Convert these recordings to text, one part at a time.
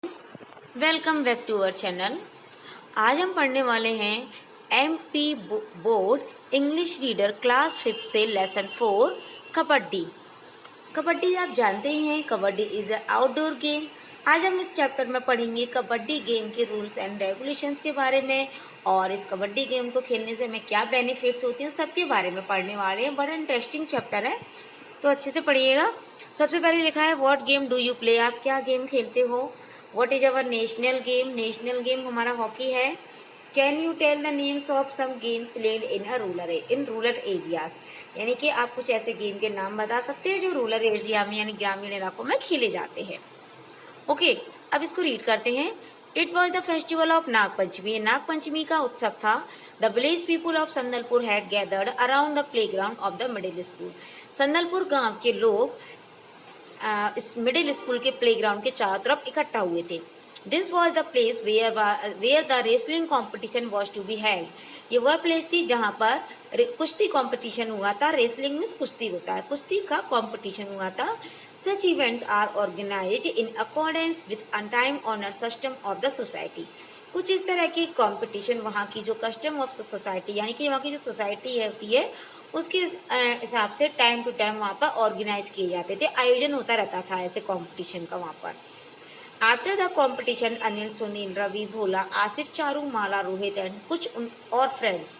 Welcome back to our channel. आज हम पढ़ने वाले हैं MP board English reader class 5 से लेसन 4 कबड्डी। कबड्डी आप जानते ही हैं, kabaddi is a outdoor game. आज हम इस चैप्टर में पढ़ेंगे कबड्डी गेम के रूल्स एंड रेगुलेशंस के बारे में, और इस कबड्डी गेम को खेलने से हमें क्या बेनिफिट्स होती हैं सबके बारे में पढ़ने वाले हैं। बड़ा इंटरेस्टिंग चैप्टर है, तो अच्छे से पढ़िएगा। सबसे पहले लिखा है what game do you play, आप क्या गेम खेलते हो। What is our national game, national game हमारा हॉकी है। Can you tell the names of some game played in rural areas, यानी कि आप कुछ ऐसे गेम के नाम बता सकते हैं जो रूरल एरिया में यानी ग्रामीण इलाकों में खेले जाते हैं। ओके, अब इसको रीड करते हैं। It was the festival of Nagpanchami, ये नागपंचमी का उत्सव था। The village people of Sandalpur had gathered around the play ground of the middle school. Sandalpur गांव के लोग इस मिडिल स्कूल के प्लेग्राउंड के चारों तरफ इकट्ठा हुए थे। This was the place where the wrestling competition was to be held, ये वह प्लेस थी जहाँ पर कुश्ती कॉम्पिटिशन हुआ था। रेसलिंग में कुश्ती होता है, कुश्ती का कॉम्पिटिशन हुआ था। Such events are organised in accordance with time honour system of the society. कुछ इस तरह की कॉम्पिटिशन वहाँ की जो कस्टम ऑफ द सोसाइटी यानी कि वहाँ की जो सोसाइटी होती है उसके हिसाब से टाइम टू टाइम वहाँ पर ऑर्गेनाइज किए जाते थे, आयोजन होता रहता था ऐसे कंपटीशन का वहाँ पर। After the competition Anil, Sunil, Ravi, Bhola, Asif, Charu, Mala, Rohit and कुछ और friends,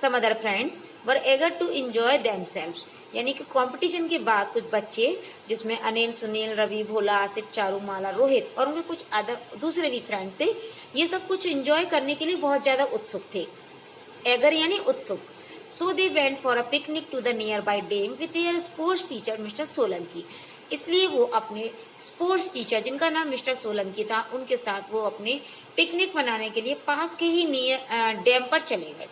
some other friends were eager to enjoy themselves, यानी कि कंपटीशन के बाद कुछ बच्चे जिसमें अनिल, सुनील, रवि, भोला, आसिफ, चारू, माला, रोहित और उनके कुछ अदर दूसरे भी फ्रेंड थे, ये सब कुछ एंजॉय करने के लिए बहुत ज़्यादा उत्सुक थे। एगर यानी उत्सुक। So they went for a picnic to the nearby dam with their sports teacher mister Solanki, इसलिए वो अपने स्पोर्ट्स टीचर जिनका नाम मिस्टर सोलंकी था उनके साथ वो अपने पिकनिक मनाने के लिए पास के ही नियर डैम पर चले गए।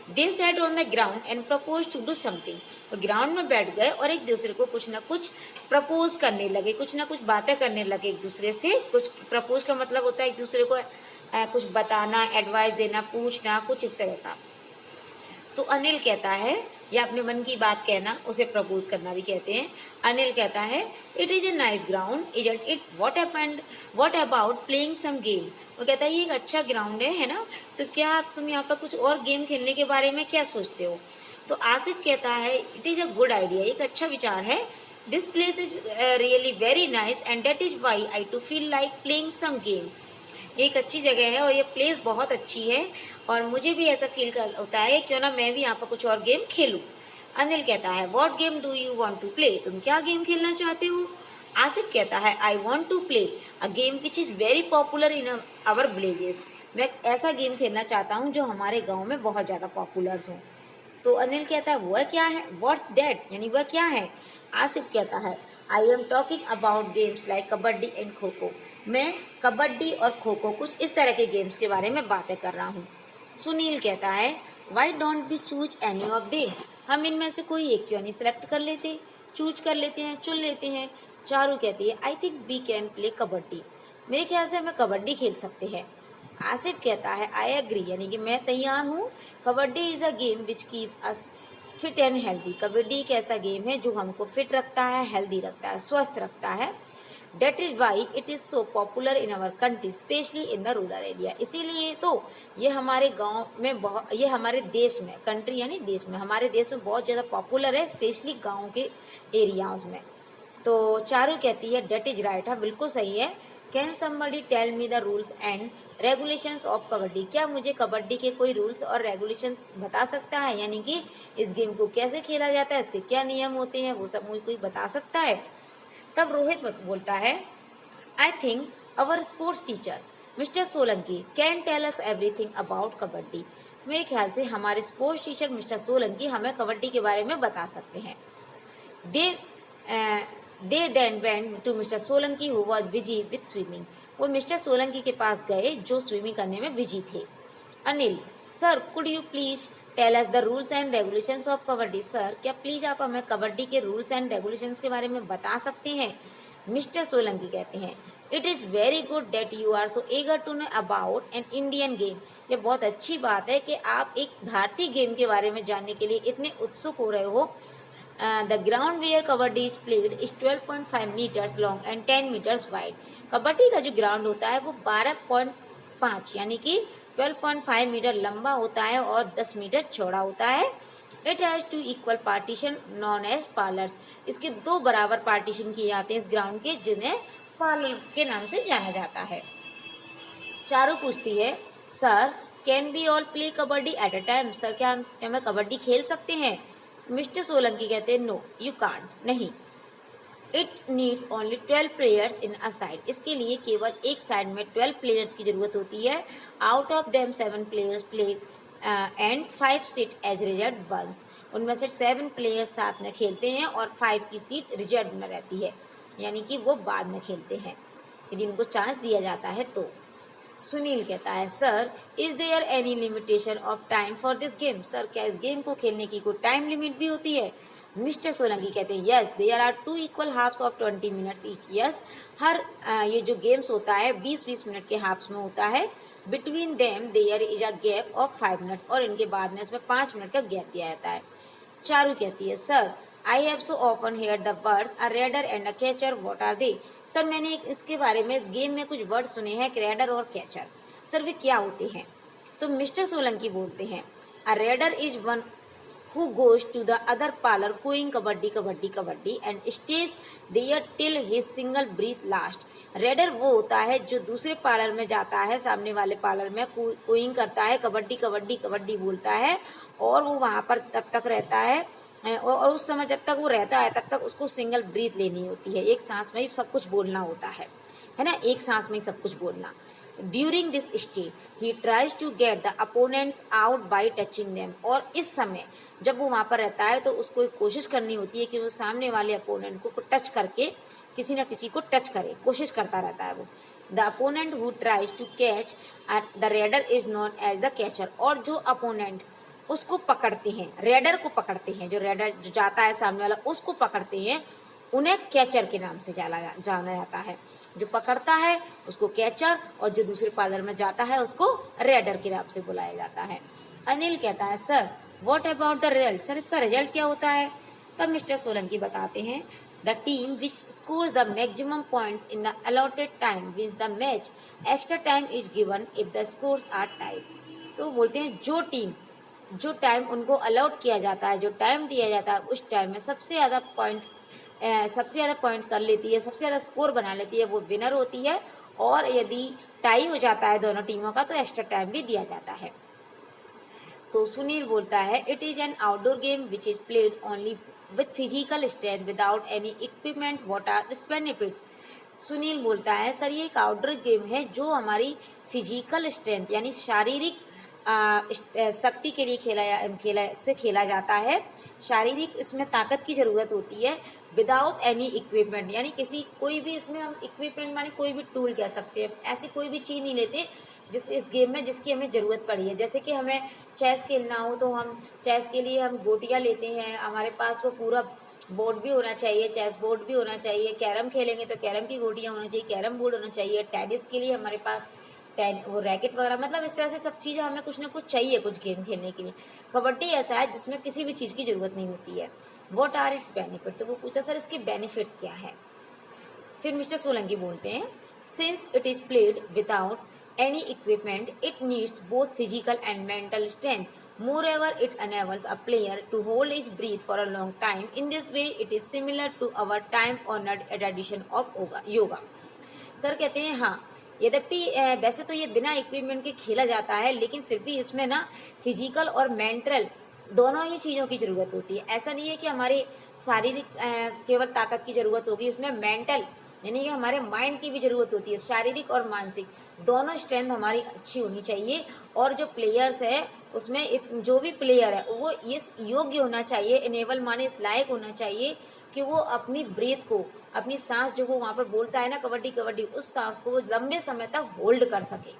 They sat on the ground and propose to do something, तो ग्राउंड में बैठ गए और एक दूसरे को कुछ ना कुछ प्रपोज करने लगे, कुछ ना कुछ बातें करने लगे एक दूसरे से। कुछ प्रपोज का मतलब होता है एक दूसरे को कुछ बताना, एडवाइस देना, पूछना, कुछ इस तरह का। तो अनिल कहता है, या अपने मन की बात कहना, उसे प्रपोज करना भी कहते हैं। अनिल कहता है it is a nice ground isn't it, what about playing some game, वो कहता है ये एक अच्छा ग्राउंड है ना, तो क्या तुम यहाँ पर कुछ और गेम खेलने के बारे में क्या सोचते हो। तो आसिफ कहता है it is a good idea, एक अच्छा विचार है। This place is really very nice and that is why I too feel like playing some game, एक अच्छी जगह है और ये प्लेस बहुत अच्छी है और मुझे भी ऐसा फील कर होता है क्यों ना मैं भी यहाँ पर कुछ और गेम खेलूँ। अनिल कहता है what game do you want to play, तुम क्या गेम खेलना चाहते हो। आसिफ कहता है I want to play a game which is very popular in our villages, मैं ऐसा गेम खेलना चाहता हूँ जो हमारे गाँव में बहुत ज़्यादा पॉपुलर हो। तो अनिल कहता है वह क्या है, व्हाट्स डैट, यानी वह क्या है। आसिफ कहता है I am talking about games like kabaddi and kho kho, मैं कबड्डी और खो खो कुछ इस तरह के गेम्स के बारे में बातें कर रहा हूँ। सुनील कहता है why don't be choose any of they, हम इनमें से कोई एक क्यों नहीं सेलेक्ट कर लेते, चूज कर लेते हैं, चुन लेते हैं। चारू कहती है I think we can play kabaddi, मेरे ख्याल से हमें कबड्डी खेल सकते हैं। आसिफ कहता है आई एग्री, यानी कि मैं तैयार हूँ। Kabaddi is a game which keep us fit and healthy, kabaddi एक ऐसा गेम है जो हमको फिट रखता है, हेल्दी रखता है, स्वस्थ रखता है। That is why it is so popular in our country specially in the rural area, इसीलिए तो ये हमारे गांव में बहुत, ये हमारे देश में, कंट्री यानी देश में, हमारे देश में बहुत ज़्यादा पॉपुलर है, स्पेशली गाँव के एरियाज में। तो चारू कहती है डेट इज राइट, हाँ बिल्कुल सही है। Can somebody tell me the rules and regulations of kabaddi, क्या मुझे कबड्डी के कोई रूल्स और रेगुलेशंस बता सकता है, यानी कि इस गेम को कैसे खेला जाता है, इसके क्या नियम होते हैं, वो सब मुझे कोई बता सकता है। तब रोहित बोलता है I think our sports teacher mister Solanki can tell us everything about kabaddi, मेरे ख्याल से हमारे स्पोर्ट्स टीचर मिस्टर सोलंकी हमें कबड्डी के बारे में बता सकते हैं। They they then went to mister Solanki who was busy with swimming, वो मिस्टर सोलंकी के पास गए जो स्विमिंग करने में बिजी थे। Anil sir could you please tell us the rules and regulations of kabaddi, sir क्या प्लीज आप हमें कबड्डी के रूल्स एंड रेगुलेशंस के बारे में बता सकते हैं। मिस्टर सोलंकी कहते हैं it is very good that you are so eager to know about an Indian game, ये बहुत अच्छी बात है कि आप एक भारतीय गेम के बारे में जानने के लिए इतने उत्सुक हो रहे हो। The ground where kabaddi is played is 12.5 meters long and 10 meters wide. Kabaddi का जो ग्राउंड होता है वो 12.5 यानी कि 12.5 मीटर लंबा होता है और 10 मीटर चौड़ा होता है. It has two equal partition known as parlours. इसके दो बराबर पार्टीशन किए जाते हैं इस ग्राउंड के, जिन्हें पार्लर के नाम से जाना जाता है. चारू पूछती है, sir can be all play kabaddi at a time. Sir क्या हम कबड्डी खेल सकते हैं. मिस्टर सोलंकी कहते हैं, नो यू कांट, नहीं. It needs only 12 players in a side. इसके लिए केवल एक साइड में 12 प्लेयर्स की जरूरत होती है. Out of them 7 players play and 5 sit as reserve ones. उनमें से 7 प्लेयर्स साथ में खेलते हैं और 5 की सीट रिजर्व में रहती है, यानी कि वो बाद में खेलते हैं यदि उनको चांस दिया जाता है तो. सुनील कहता है, sir is there any limitation of time for this game. Sir क्या इस गेम को खेलने की कोई टाइम लिमिट भी होती है. मिस्टर सोलंकी कहते हैं, yes there are 2 equal halves of 20 minutes each. Yes, हर ये जो गेम्स होता है 20-20 मिनट के हाफ्स में होता है. Between them there is a gap of 5 minute. और इनके बाद में इसमें 5 मिनट का गैप दिया जाता है. चारू कहती है, sir I have so often heard the words a raider and a catcher, what are they. Sir मैंने इसके बारे में इस गेम में कुछ वर्ड सुने हैं, रेडर और कैचर. सर वे क्या होते हैं. तो मिस्टर सोलंकी बोलते हैं, a raider is one who goes to the other parlor going kabaddi kabaddi kabaddi and stays there till his single breath last. Raider वो होता है जो दूसरे पार्लर में जाता है, सामने वाले पार्लर में कोइंग करता है, कबड्डी कबड्डी कबड्डी बोलता है और वो वहाँ पर तब तक रहता है और उस समय जब तक वो रहता है तब तक उसको सिंगल ब्रीथ लेनी होती है. एक सांस में ही सब कुछ बोलना होता है ना, एक सांस में ही सब कुछ बोलना. During this stay he tries to get the opponents out by touching them. और इस समय जब वो वहाँ पर रहता है तो उसको एक कोशिश करनी होती है कि वो सामने वाले अपोनेंट को टच करके किसी न किसी को टच करे, कोशिश करता रहता है वो. The opponent who tries to catch the raider is known as the catcher. और जो अपोनेंट उसको पकड़ते हैं, रेडर को पकड़ते हैं, जो रेडर जो जाता है सामने वाला उसको पकड़ते हैं, उन्हें कैचर के नाम से जाना जाता है. जो पकड़ता है उसको कैचर और जो दूसरे पार्लर में जाता है उसको रेडर के नाम से बुलाया जाता है. अनिल कहता है, sir what about the result. Sir इसका रिजल्ट क्या होता है. तब मिस्टर सोलंकी बताते हैं, the team which scores the maximum points in the allotted time wins the match. Extra time is given if the scores are tied. तो बोलते हैं जो टीम जो टाइम उनको अलॉट किया जाता है, जो टाइम दिया जाता है उस टाइम में सबसे ज़्यादा पॉइंट कर लेती है, सबसे ज़्यादा स्कोर बना लेती है, वो विनर होती है. और यदि टाई हो जाता है दोनों टीमों का तो एक्स्ट्रा टाइम भी दिया जाता है. तो सुनील बोलता है, it is an outdoor game which is played only with physical strength without any equipment, what are its benefits. Sunil बोलता है, सर ये एक आउटडोर गेम है जो हमारी फिजिकल स्ट्रेंथ यानी शारीरिक शक्ति के लिए खेला जाता है. शारीरिक इसमें ताकत की ज़रूरत होती है. विदाउट एनी इक्विपमेंट यानी कोई भी इसमें हम इक्विपमेंट माने कोई भी टूल कह सकते हैं, ऐसी कोई भी चीज़ नहीं लेते इस गेम में जिसकी हमें ज़रूरत पड़ी है. जैसे कि हमें चेस खेलना हो तो हम चेस के लिए हम गोटियाँ लेते हैं, हमारे पास वो पूरा बोर्ड भी होना चाहिए, चेस बोर्ड भी होना चाहिए. कैरम खेलेंगे तो कैरम की गोटियाँ होना चाहिए, कैरम बोर्ड होना चाहिए. टेनिस के लिए हमारे पास वो रैकेट वगैरह, मतलब इस तरह से सब चीज़ें हमें कुछ ना कुछ चाहिए कुछ गेम खेलने के लिए. कबड्डी ऐसा है जिसमें किसी भी चीज़ की ज़रूरत नहीं होती है. What are its benefit. तो वो पूछा, सर इसके बेनिफिट्स क्या है. फिर मिस्टर सोलंकी बोलते हैं, since it is played without any equipment, it needs both physical and mental strength. Moreover, it enables a player to hold his breath for a long time. In this way, it is similar to our time-honored tradition of yoga. Sir कहते हैं, हाँ यद्यपि वैसे तो ये बिना equipment के खेला जाता है, लेकिन फिर भी इसमें ना फिजिकल और मेंटल दोनों ही चीज़ों की ज़रूरत होती है. ऐसा नहीं है कि हमारी शारीरिक केवल ताकत की ज़रूरत होगी, इसमें मेंटल यानी कि हमारे माइंड की भी ज़रूरत होती है. शारीरिक और मानसिक दोनों स्ट्रेंथ हमारी अच्छी होनी चाहिए. और जो प्लेयर्स है उसमें जो भी प्लेयर है वो इस योग्य होना चाहिए, इनेबल माने इस लायक होना चाहिए कि वो अपनी ब्रीथ को, अपनी सांस जो वो वहाँ पर बोलता है ना कबड्डी कबड्डी, उस सांस को वो लंबे समय तक होल्ड कर सके.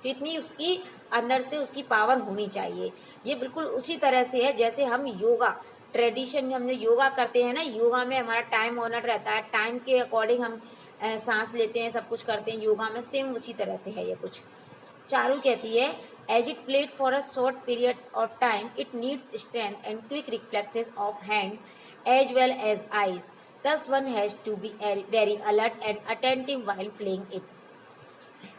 तो इतनी उसकी अंदर से उसकी पावर होनी चाहिए. ये बिल्कुल उसी तरह से है जैसे हम योगा ट्रेडिशन हम जो योगा करते हैं ना, योगा में हमारा टाइम ऑनर रहता है, टाइम के अकॉर्डिंग हम सांस लेते हैं, सब कुछ करते हैं. योगा में सेम उसी तरह से है ये कुछ. चारू कहती है, as it played for a short period of time it needs strength and quick reflexes of hand as well as eyes. Thus one has to be very alert and attentive while playing it.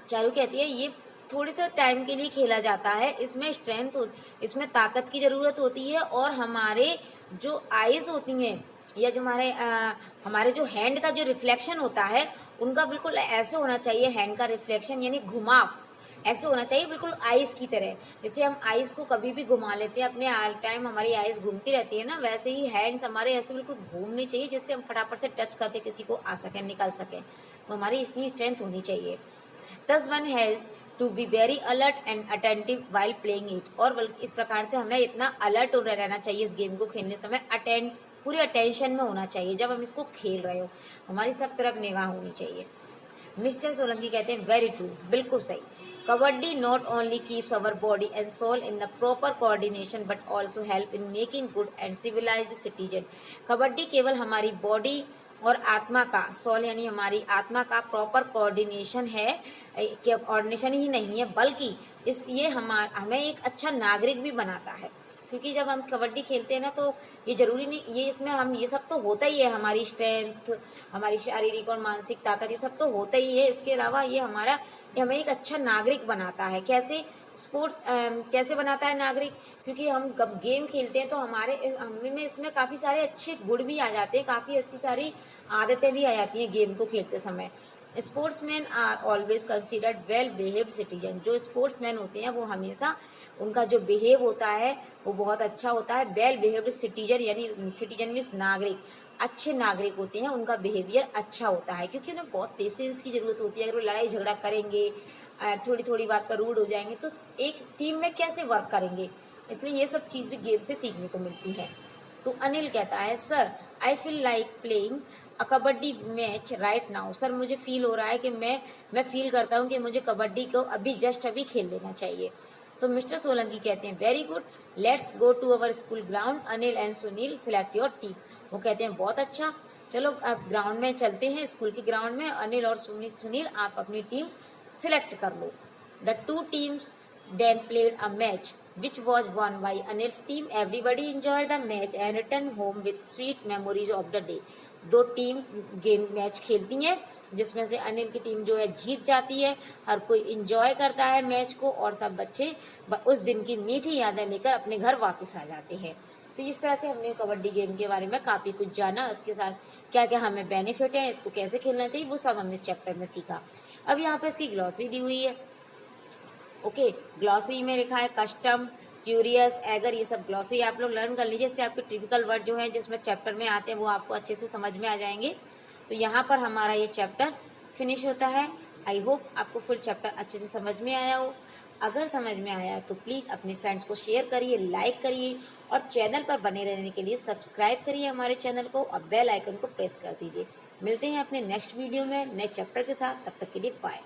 Charu कहती है ये थोड़े से time के लिए खेला जाता है, इसमें इसमें ताकत की ज़रूरत होती है और हमारे जो आइज़ होती हैं या जो हमारे जो हैंड का जो रिफ्लेक्शन होता है उनका बिल्कुल ऐसे होना चाहिए, हैंड का रिफ्लेक्शन यानी घुमाव ऐसे होना चाहिए बिल्कुल आइज़ की तरह। जैसे हम आइज़ को कभी भी घुमा लेते हैं, अपने ऑल टाइम हमारी आइज़ घूमती रहती है ना, वैसे ही हैंड्स हमारे ऐसे बिल्कुल घूमने चाहिए जिससे हम फटाफट से टच करके किसी को आ सकें, निकल सकें। तो हमारी इतनी स्ट्रेंथ होनी चाहिए। Thus one has to be very alert and attentive while playing it। और इस प्रकार से हमें इतना अलर्ट और रहना चाहिए इस गेम को खेलने समय, पूरे अटेंशन में होना चाहिए जब हम इसको खेल रहे हो, हमारी सब तरफ निगाह होनी चाहिए। मिस्टर सोलंकी कहते हैं वेरी ट्रू, बिल्कुल सही। Kabaddi not only keeps our body and soul in the proper coordination but also help in making good and civilised citizen. Kabaddi केवल हमारी बॉडी और आत्मा का, सोल यानी हमारी आत्मा का प्रॉपर कोऑर्डिनेशन है, कोऑर्डिनेशन ही नहीं है बल्कि ये हमें एक अच्छा नागरिक भी बनाता है। क्योंकि जब हम कबड्डी खेलते हैं ना तो ये ज़रूरी नहीं, ये इसमें हम ये सब तो होता ही है, हमारी स्ट्रेंथ, हमारी शारीरिक और मानसिक ताकत ये सब तो होता ही है। इसके अलावा ये हमें एक अच्छा नागरिक बनाता है। कैसे स्पोर्ट्स कैसे बनाता है नागरिक? क्योंकि हम जब गेम खेलते हैं तो हमें इसमें काफ़ी सारे अच्छे गुण भी आ जाते हैं, काफ़ी अच्छी सारी आदतें भी आ जाती हैं गेम को खेलते समय। Sportsman are always considered well behaved citizen. जो स्पोर्ट्समैन होते हैं वो हमेशा उनका जो बिहेव होता है वो बहुत अच्छा होता है। वेल बिहेव्ड सिटीजन यानी सिटीजन मीन्स नागरिक, अच्छे नागरिक होते हैं, उनका बिहेवियर अच्छा होता है क्योंकि उन्हें बहुत पेशेंस की ज़रूरत होती है। अगर वो लड़ाई झगड़ा करेंगे, थोड़ी थोड़ी बात पर रूड हो जाएंगे तो एक टीम में कैसे वर्क करेंगे, इसलिए ये सब चीज़ भी गेम से सीखने को मिलती है। तो अनिल कहता है sir I feel like playing a kabaddi match right now. Sir मुझे फील हो रहा है कि मैं फील करता हूँ कि मुझे कबड्डी को अभी खेल लेना चाहिए। तो मिस्टर सोलंकी कहते हैं very good, let's go to our school ground, Anil and Sunil select your team. वो कहते हैं बहुत अच्छा, चलो आप ग्राउंड में चलते हैं, स्कूल के ग्राउंड में। अनिल और सुनील आप अपनी टीम सिलेक्ट कर लो। The two teams then played a match which was won by Anil's team. Everybody enjoyed the match and returned home with sweet memories of the day। दो टीम गेम मैच खेलती हैं जिसमें से अनिल की team जो है जीत जाती है, हर कोई इंजॉय करता है मैच को और सब बच्चे उस दिन की मीठी यादें लेकर अपने घर वापस आ जाते हैं। तो इस तरह से हमने कबड्डी गेम के बारे में काफ़ी कुछ जाना, इसके साथ क्या क्या हमें बेनिफिट है, इसको कैसे खेलना चाहिए, वो सब हमने इस चैप्टर में सीखा। अब यहाँ पे इसकी ग्लॉसरी दी हुई है। ओके, ग्लॉसरी में लिखा है कस्टम, क्यूरियस, एगर, ये सब ग्लॉसरी आप लोग लर्न कर लीजिए। इससे आपके टिपिकल वर्ड जो है जिसमें चैप्टर में आते हैं वो आपको अच्छे से समझ में आ जाएंगे। तो यहाँ पर हमारा ये चैप्टर फिनिश होता है। आई होप आपको फुल चैप्टर अच्छे से समझ में आया हो। अगर समझ में आया तो प्लीज़ अपने फ्रेंड्स को शेयर करिए, लाइक करिए और चैनल पर बने रहने के लिए सब्सक्राइब करिए हमारे चैनल को और बेल आइकन को प्रेस कर दीजिए। मिलते हैं अपने नेक्स्ट वीडियो में नए चैप्टर के साथ, तब तक के लिए बाय।